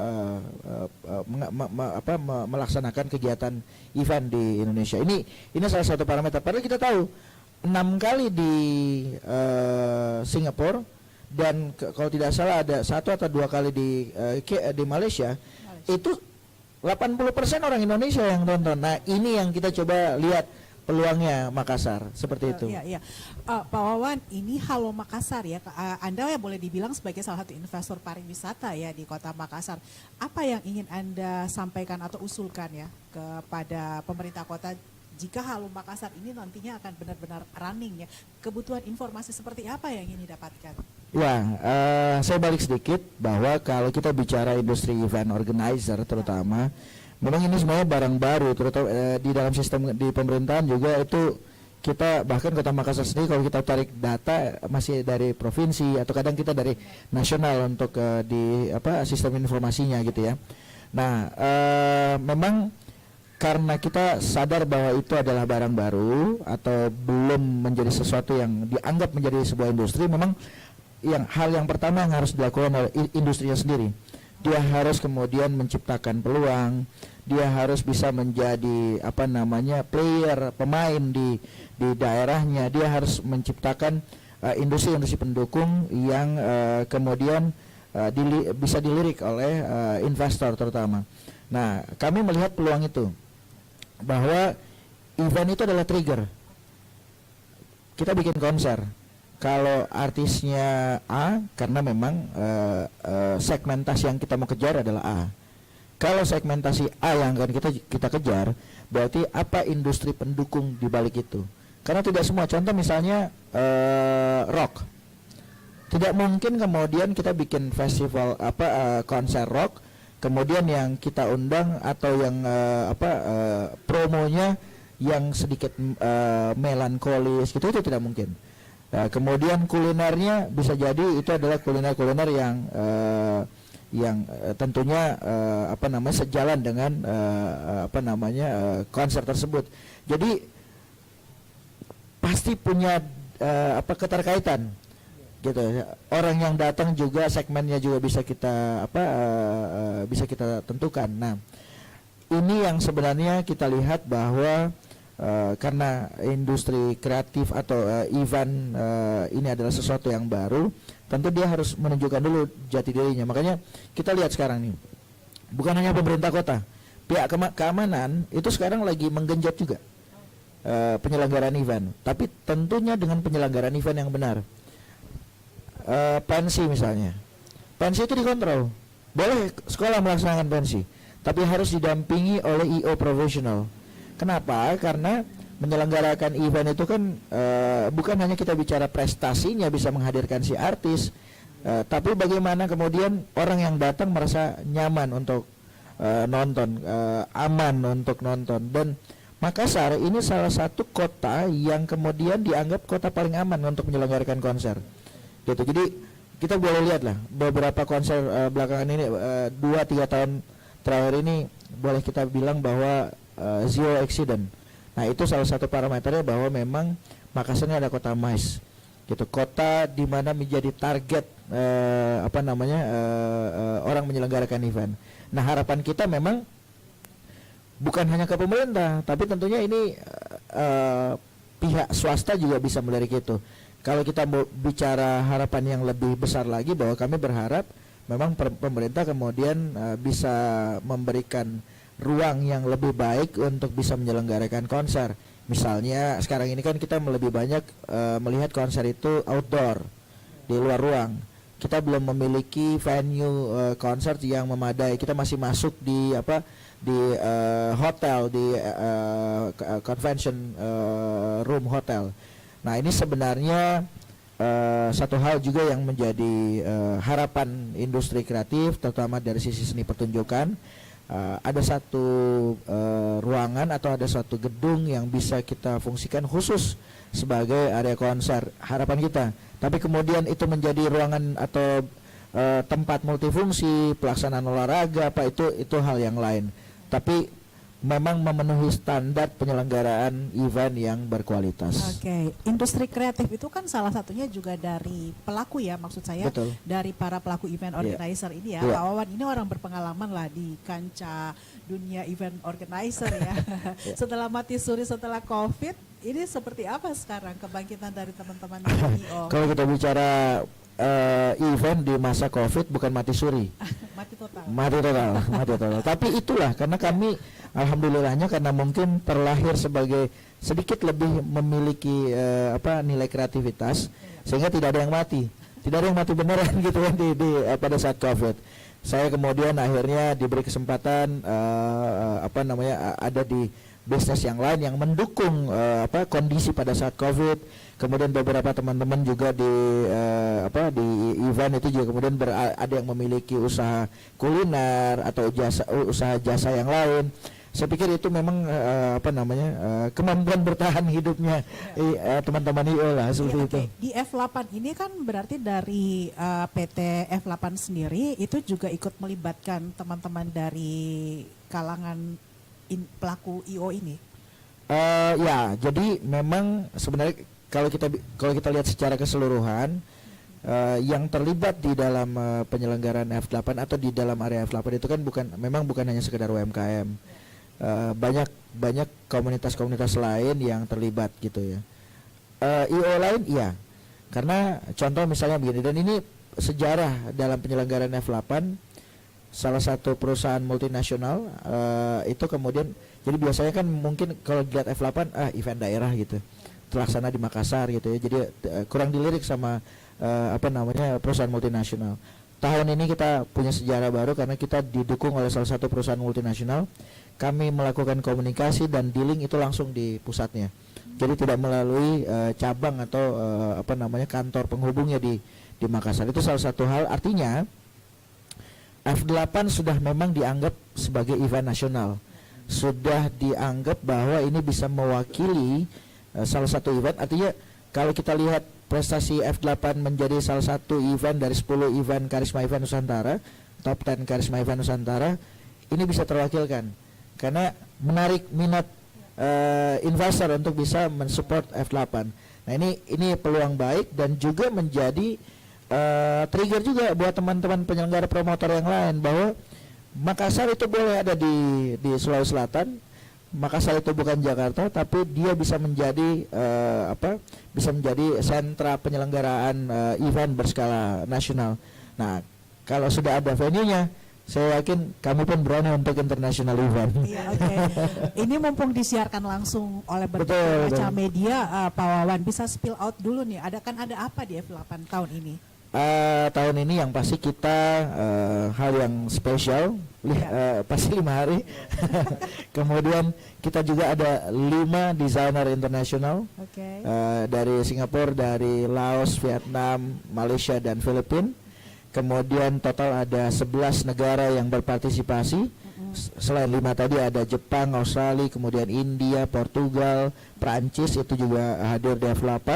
melaksanakan kegiatan event di Indonesia. Ini salah satu parameter. Padahal kita tahu 6 kali di Singapura, dan kalau tidak salah ada 1 atau 2 kali di Malaysia, itu 80% orang Indonesia yang nonton. Nah, ini yang kita coba lihat peluangnya Makassar, seperti itu. Iya. Pak Wawan, ini Halo Makassar ya, Anda ya boleh dibilang sebagai salah satu investor pariwisata ya di Kota Makassar. Apa yang ingin Anda sampaikan atau usulkan ya kepada pemerintah kota jika Halo Makassar ini nantinya akan benar-benar running ya? Kebutuhan informasi seperti apa yang ingin didapatkan? Ya, saya balik sedikit bahwa kalau kita bicara industri event organizer terutama, memang ini semuanya barang baru, terutama di dalam sistem di pemerintahan juga itu kita bahkan Kota Makassar sendiri kalau kita tarik data masih dari provinsi atau kadang kita dari nasional untuk di sistem informasinya gitu ya. Nah, memang karena kita sadar bahwa itu adalah barang baru atau belum menjadi sesuatu yang dianggap menjadi sebuah industri, memang hal yang pertama yang harus dilakukan oleh industrinya sendiri. Dia harus kemudian menciptakan peluang, dia harus bisa menjadi player, pemain di daerahnya. Dia harus menciptakan industri-industri pendukung yang kemudian bisa dilirik oleh investor terutama. Nah, kami melihat peluang itu, bahwa event itu adalah trigger. Kita bikin konser, kalau artisnya A, karena memang segmentasi yang kita mau kejar adalah A. Kalau segmentasi A yang akan kita kejar, berarti apa industri pendukung di balik itu? Karena tidak semua. Contoh misalnya rock. Tidak mungkin kemudian kita bikin festival konser rock, kemudian yang kita undang atau yang promonya yang sedikit melankolis gitu, itu tidak mungkin. Kemudian kulinernya bisa jadi itu adalah kuliner yang tentunya sejalan dengan konser tersebut. Jadi pasti punya keterkaitan gitu. Orang yang datang juga segmennya juga bisa kita tentukan. Nah, ini yang sebenarnya kita lihat bahwa karena industri kreatif atau event ini adalah sesuatu yang baru, tentu dia harus menunjukkan dulu jati dirinya. Makanya kita lihat sekarang nih, bukan hanya pemerintah kota, pihak keamanan itu sekarang lagi menggenjot juga penyelenggaraan event, tapi tentunya dengan penyelenggaraan event yang benar. Pensi misalnya, pensi itu dikontrol, boleh sekolah melaksanakan pensi, tapi harus didampingi oleh IO profesional. Kenapa? Karena menyelenggarakan event itu kan bukan hanya kita bicara prestasinya bisa menghadirkan si artis, tapi bagaimana kemudian orang yang datang merasa nyaman untuk nonton, aman untuk nonton. Dan Makassar ini salah satu kota yang kemudian dianggap kota paling aman untuk menyelenggarakan konser gitu. Jadi kita boleh lihat lah beberapa konser belakangan ini 2-3 tahun terakhir ini boleh kita bilang bahwa zero accident. Nah, itu salah satu parameternya bahwa memang Makassar ini ada kota MICE gitu, kota di mana menjadi target orang menyelenggarakan event. Nah, harapan kita memang bukan hanya ke pemerintah, tapi tentunya ini pihak swasta juga bisa melirik itu. Kalau kita mau bicara harapan yang lebih besar lagi, bahwa kami berharap memang pemerintah kemudian bisa memberikan ruang yang lebih baik untuk bisa menyelenggarakan konser. Misalnya sekarang ini kan kita lebih banyak melihat konser itu outdoor, di luar ruang. Kita belum memiliki venue konser yang memadai. Kita masih masuk di hotel, di convention room hotel. Nah, ini sebenarnya satu hal juga yang menjadi harapan industri kreatif, terutama dari sisi seni pertunjukan. Ada satu ruangan atau ada satu gedung yang bisa kita fungsikan khusus sebagai area konser, harapan kita. Tapi kemudian itu menjadi ruangan atau tempat multifungsi, pelaksanaan olahraga, itu hal yang lain. Tapi memang memenuhi standar penyelenggaraan event yang berkualitas. Oke, industri kreatif itu kan salah satunya juga dari pelaku ya, maksud saya. Betul. Dari para pelaku event organizer ini ya. Pak Wawan ini orang berpengalaman lah di kancah dunia event organizer ya. Setelah mati suri, setelah COVID, ini seperti apa sekarang kebangkitan dari teman-teman IO? Kalau kita bicara event di masa COVID bukan mati suri. Mati total. Tapi itulah karena kami alhamdulillahnya karena mungkin terlahir sebagai sedikit lebih memiliki nilai kreativitas sehingga tidak ada yang mati. Tidak ada yang mati beneran gitu kan pada saat COVID. Saya kemudian akhirnya diberi kesempatan ada di bisnis yang lain yang mendukung kondisi pada saat COVID. Kemudian beberapa teman-teman juga di event itu juga kemudian ada yang memiliki usaha kuliner atau usaha jasa yang lain. saya pikir itu memang kemampuan bertahan hidupnya teman-teman IO lah seperti Iya, itu. oke. Di F8 ini kan berarti dari PT F8 sendiri itu juga ikut melibatkan teman-teman dari kalangan pelaku IO ini. Ya, jadi memang sebenarnya kalau kita lihat secara keseluruhan yang terlibat di dalam penyelenggaraan F8 atau di dalam area F8 itu kan bukan hanya sekedar UMKM. Banyak komunitas-komunitas lain yang terlibat gitu ya. IO lain iya. Karena contoh misalnya begini, dan ini sejarah dalam penyelenggaraan F8, salah satu perusahaan multinasional itu kemudian, jadi biasanya kan mungkin kalau dilihat F8 event daerah gitu, terlaksana di Makassar gitu ya, jadi kurang dilirik sama perusahaan multinasional. Tahun ini kita punya sejarah baru karena kita didukung oleh salah satu perusahaan multinasional. Kami melakukan komunikasi dan dealing itu langsung di pusatnya. Jadi tidak melalui cabang atau kantor penghubungnya di Makassar. Itu salah satu hal, artinya F8 sudah memang dianggap sebagai event nasional. Sudah dianggap bahwa ini bisa mewakili salah satu event. Artinya kalau kita lihat prestasi F8 menjadi salah satu event dari 10 event Karisma Event Nusantara, top 10 Karisma Event Nusantara, ini bisa terwakilkan karena menarik minat investor untuk bisa mensupport F8. Nah, ini peluang baik dan juga menjadi trigger juga buat teman-teman penyelenggara promotor yang lain bahwa Makassar itu boleh ada di Sulawesi Selatan. Makassar itu bukan Jakarta, tapi dia bisa menjadi sentra penyelenggaraan event berskala nasional. Nah, kalau sudah ada venue-nya, saya yakin kami pun berani untuk international event. Iya, oke. Ini mumpung disiarkan langsung oleh berbagai macam media, Pak Wawan bisa spill out dulu nih. Ada apa di F8 tahun ini? Tahun ini yang pasti kita hal yang spesial, pasti 5 hari. Kemudian kita juga ada 5 desainer internasional dari Singapura, dari Laos, Vietnam, Malaysia dan Filipina. Kemudian total ada 11 negara yang berpartisipasi. Selain 5 tadi ada Jepang, Australia, kemudian India, Portugal, Prancis itu juga hadir di F8.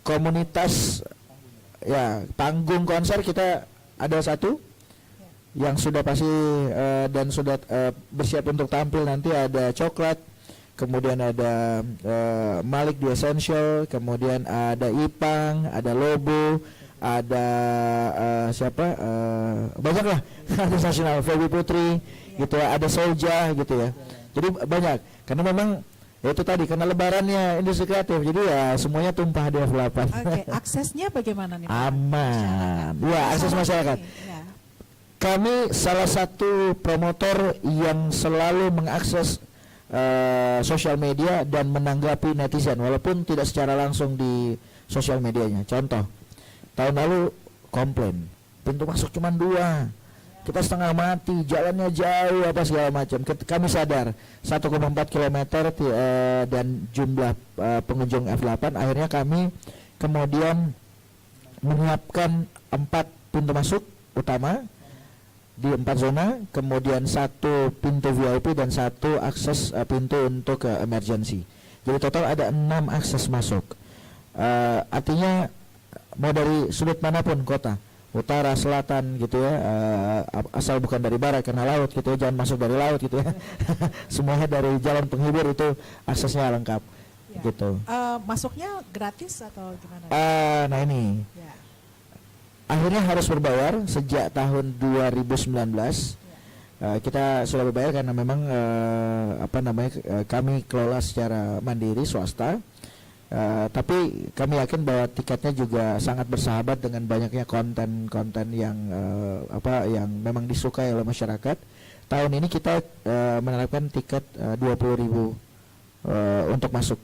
Komunitas panggung konser kita ada 1 yang sudah pasti dan sudah bersiap untuk tampil nanti, ada Coklat, kemudian ada Malik The Essential, kemudian ada Ipang, ada Lobo, ada banyak lah artis nasional, Feby Putri gitu ya, ada Solja gitu ya. Jadi banyak karena memang ya itu tadi karena lebarannya industri kreatif, jadi ya semuanya tumpah di F8. Oke, aksesnya bagaimana nih Pak? Aman. Ya, akses masyarakat. Ya. Kami salah satu promotor yang selalu mengakses sosial media dan menanggapi netizen walaupun tidak secara langsung di sosial medianya. Contoh, tahun lalu komplain pintu masuk cuma 2, kita setengah mati, jalannya jauh apa segala macam. Kami sadar 1,4 km dan jumlah pengunjung F8, akhirnya kami kemudian menyiapkan 4 pintu masuk utama di 4 zona, kemudian 1 pintu VIP dan 1 akses pintu untuk emergency. Jadi total ada 6 akses masuk. Artinya mau dari sudut manapun kota, utara, selatan gitu ya, asal bukan dari barat karena laut gitu ya, jangan masuk dari laut gitu ya. Semuanya dari jalan penghibur itu aksesnya lengkap gitu. Masuknya gratis atau gimana? Nah ini akhirnya harus berbayar sejak tahun 2019. Kita sudah berbayar karena memang kami kelola secara mandiri swasta. Tapi kami yakin bahwa tiketnya juga sangat bersahabat dengan banyaknya konten-konten yang yang memang disukai oleh masyarakat. Tahun ini kita menerapkan tiket 20.000 untuk masuk.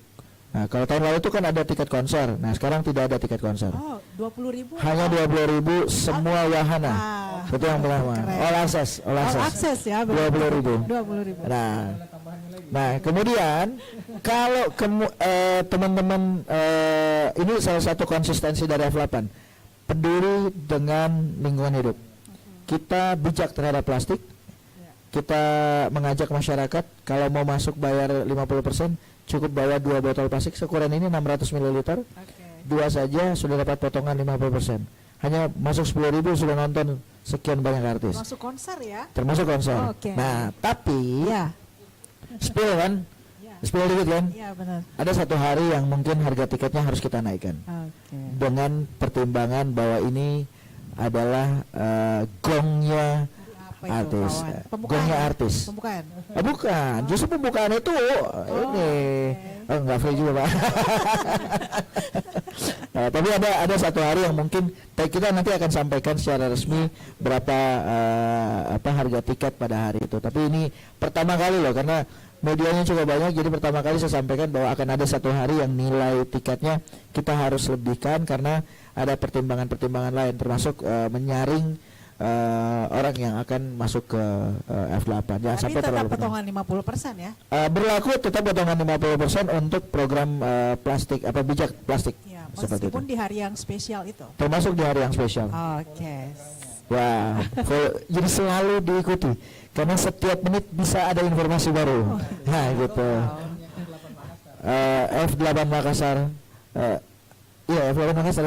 Nah, kalau tahun lalu itu kan ada tiket konser. Nah, sekarang tidak ada tiket konser. Oh, 20.000. Hanya 20.000 semua wahana. Itu yang pertama. All access Ya, 20.000. 20.000. Nah, kemudian kalau teman-teman ini salah satu konsistensi dari F8, peduli dengan lingkungan hidup. Kita bijak terhadap plastik, kita mengajak masyarakat kalau mau masuk bayar 50%, cukup bawa 2 botol plastik seukuran ini 600 ml. Dua saja sudah dapat potongan 50%. Hanya masuk 10.000 sudah nonton sekian banyak artis. Masuk konser ya? Termasuk konser. Nah, tapi spill kan? Spill dikit kan? Iya benar. Ada satu hari yang mungkin harga tiketnya harus kita naikkan. Dengan pertimbangan bahwa ini adalah gongnya artis. Gongnya artis. Pembukaan. Bukan, justru pembukaan itu ini. Enggak free juga, Pak. Tapi ada satu hari yang mungkin kita nanti akan sampaikan secara resmi berapa harga tiket pada hari itu. Tapi ini pertama kali loh, karena medianya juga banyak, jadi pertama kali saya sampaikan bahwa akan ada satu hari yang nilai tiketnya kita harus lebihkan karena ada pertimbangan-pertimbangan lain, termasuk menyaring orang yang akan masuk ke F8. Jangan sampai terlalu tetap potongan 50% ya? Berlaku tetap potongan 50% untuk program plastik, bijak plastik. Ya, itu. meskipun di hari yang spesial itu. Termasuk di hari yang spesial. Wah, jadi selalu diikuti karena setiap menit bisa ada informasi baru. Nah, gitu. F8 Makassar. Iya, F8 Makassar.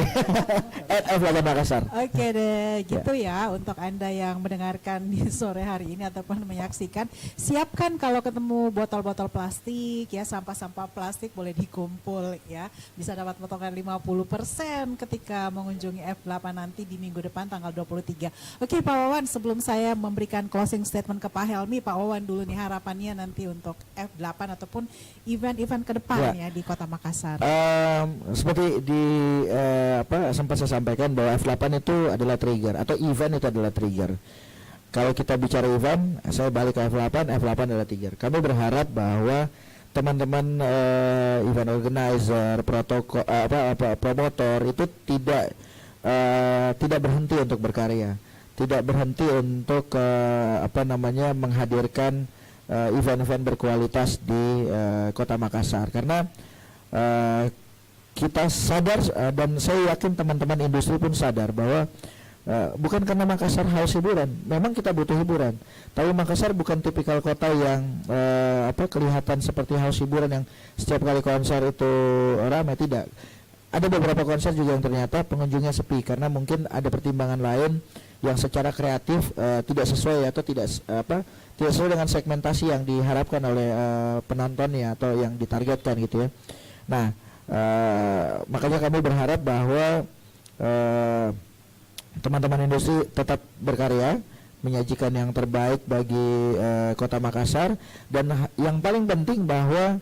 F8 Makassar. Oke deh, gitu ya untuk Anda yang mendengarkan di sore hari ini ataupun menyaksikan. Siapkan kalau ketemu botol-botol plastik ya, sampah-sampah plastik boleh dikumpul ya. Bisa dapat potongan 50% ketika mengunjungi F8 nanti di minggu depan tanggal 23. Oke Pak Wawan, sebelum saya memberikan closing statement ke Pak Helmi, Pak Wawan dulu nih harapannya nanti untuk F8 ataupun event-event ke depan ya di Kota Makassar. Seperti sempat saya sampaikan bahwa F8 itu adalah trigger atau event itu adalah trigger. Kalau kita bicara event, saya balik ke F8 adalah trigger. Kami berharap bahwa teman-teman event organizer, promotor itu tidak berhenti untuk berkarya, tidak berhenti untuk menghadirkan event-event berkualitas di Kota Makassar, karena kita sadar dan saya yakin teman-teman industri pun sadar bahwa bukan karena Makassar haus hiburan, memang kita butuh hiburan. Tapi Makassar bukan tipikal kota yang kelihatan seperti haus hiburan yang setiap kali konser itu ramai, tidak. Ada beberapa konser juga yang ternyata pengunjungnya sepi karena mungkin ada pertimbangan lain yang secara kreatif tidak sesuai atau tidak sesuai dengan segmentasi yang diharapkan oleh penontonnya atau yang ditargetkan gitu ya. Nah, makanya kami berharap bahwa teman-teman industri tetap berkarya, menyajikan yang terbaik bagi Kota Makassar, dan yang paling penting bahwa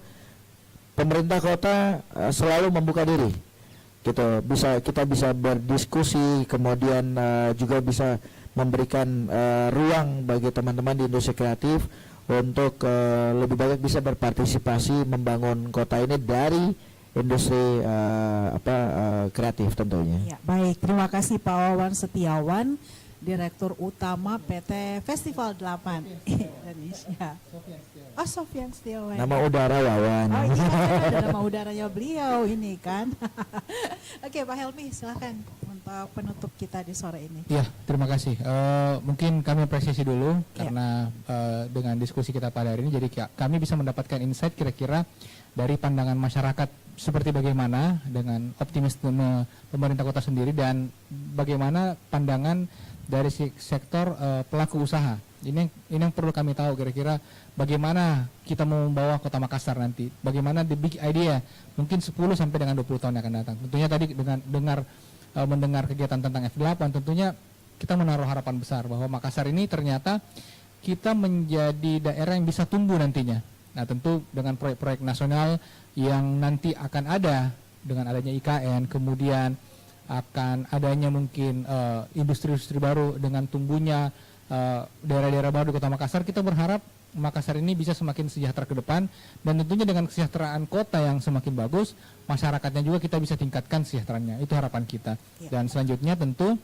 pemerintah kota selalu membuka diri, gitu. Kita bisa berdiskusi, kemudian juga bisa memberikan ruang bagi teman-teman di industri kreatif untuk lebih banyak bisa berpartisipasi membangun kota ini dari industri kreatif tentunya. Ya, baik, terima kasih Pak Wawan Setiawan, Direktur Utama PT Festival 8 Indonesia. Sofian Setiawan. Nama udara Wawan. Iya, ada nama udaranya beliau ini kan. Oke, Pak Helmi, silakan untuk penutup kita di sore ini. Ya, terima kasih. Mungkin kami apresiasi dulu karena dengan diskusi kita pada hari ini, jadi kami bisa mendapatkan insight kira-kira dari pandangan masyarakat seperti bagaimana dengan optimisme pemerintah kota sendiri dan bagaimana pandangan dari sektor pelaku usaha. Ini yang perlu kami tahu kira-kira bagaimana kita mau membawa Kota Makassar nanti. Bagaimana the big idea mungkin 10 sampai dengan 20 tahun yang akan datang. Tentunya tadi dengan mendengar kegiatan tentang F8 tentunya kita menaruh harapan besar bahwa Makassar ini ternyata kita menjadi daerah yang bisa tumbuh nantinya. Nah, tentu dengan proyek-proyek nasional yang nanti akan ada dengan adanya IKN, kemudian akan adanya mungkin industri-industri baru dengan tumbuhnya daerah-daerah baru di Kota Makassar, kita berharap Makassar ini bisa semakin sejahtera ke depan, dan tentunya dengan kesejahteraan kota yang semakin bagus, masyarakatnya juga kita bisa tingkatkan sejahteraannya. Itu harapan kita. Dan selanjutnya tentu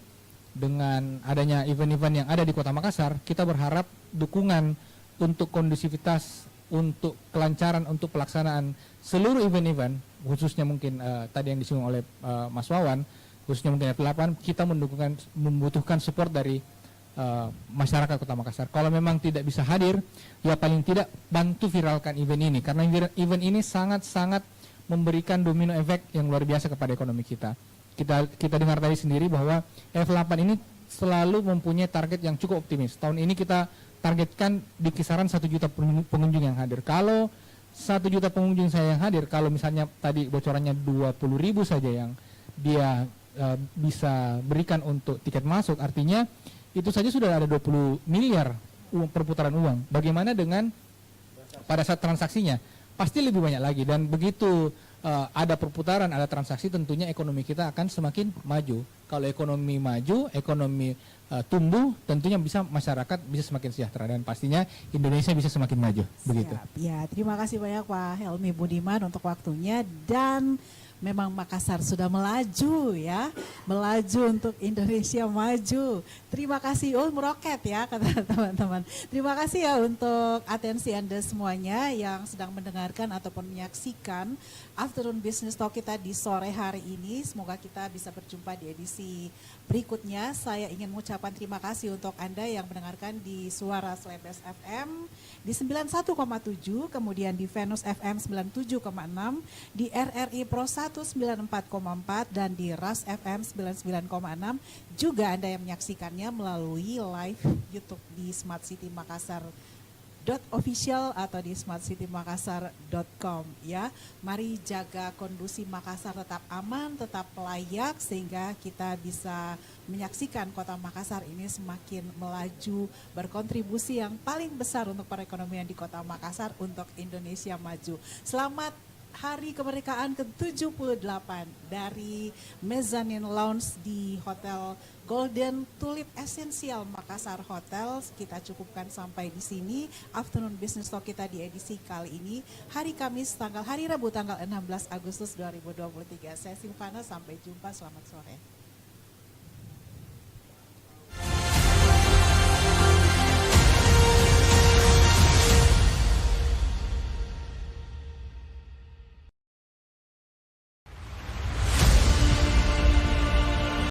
dengan adanya event-event yang ada di Kota Makassar, kita berharap dukungan untuk kondusivitas, untuk kelancaran, untuk pelaksanaan seluruh event-event, khususnya mungkin tadi yang disinggung oleh Mas Wawan, khususnya mungkin F8, kita membutuhkan support dari masyarakat Kota Makassar. Kalau memang tidak bisa hadir, ya paling tidak bantu viralkan event ini, karena event ini sangat-sangat memberikan domino efek yang luar biasa kepada ekonomi kita. Kita dengar tadi sendiri bahwa F8 ini selalu mempunyai target yang cukup optimis. Tahun ini kita targetkan di kisaran 1 juta pengunjung yang hadir. Kalau 1 juta pengunjung saya yang hadir, kalau misalnya tadi bocorannya 20.000 saja yang dia bisa berikan untuk tiket masuk, artinya itu saja sudah ada 20 miliar perputaran uang. Bagaimana dengan pada saat transaksinya? Pasti lebih banyak lagi, dan begitu ada perputaran, ada transaksi, tentunya ekonomi kita akan semakin maju. Kalau ekonomi maju, ekonomi tumbuh, tentunya bisa masyarakat bisa semakin sejahtera, dan pastinya Indonesia bisa semakin maju. Begitu. Siap. Ya, terima kasih banyak Pak Helmi Budiman untuk waktunya, dan memang Makassar sudah melaju ya, melaju untuk Indonesia maju. Terima kasih, meroket ya kata teman-teman. Terima kasih ya untuk atensi Anda semuanya yang sedang mendengarkan ataupun menyaksikan Afternoon Business Talk kita di sore hari ini. Semoga kita bisa berjumpa di edisi berikutnya. Saya ingin mengucapkan terima kasih untuk Anda yang mendengarkan di Suara Slebes FM di 91,7, kemudian di Venus FM 97,6, di RRI Pro 194,4, dan di RAS FM 99,6. Juga Anda yang menyaksikannya melalui live YouTube di Smart City Makassar .official atau di smartcitymakassar.com ya. Mari jaga kondisi Makassar tetap aman, tetap layak, sehingga kita bisa menyaksikan Kota Makassar ini semakin melaju, berkontribusi yang paling besar untuk perekonomian di Kota Makassar, untuk Indonesia maju. Selamat Hari Kemerdekaan ke-78 dari Mezzanine Lounge di Hotel Golden Tulip Essential Makassar Hotel. Kita cukupkan sampai di sini Afternoon Business Talk kita di edisi kali ini, hari Kamis hari Rabu tanggal 16 Agustus 2023. Saya Silvana, sampai jumpa, selamat sore.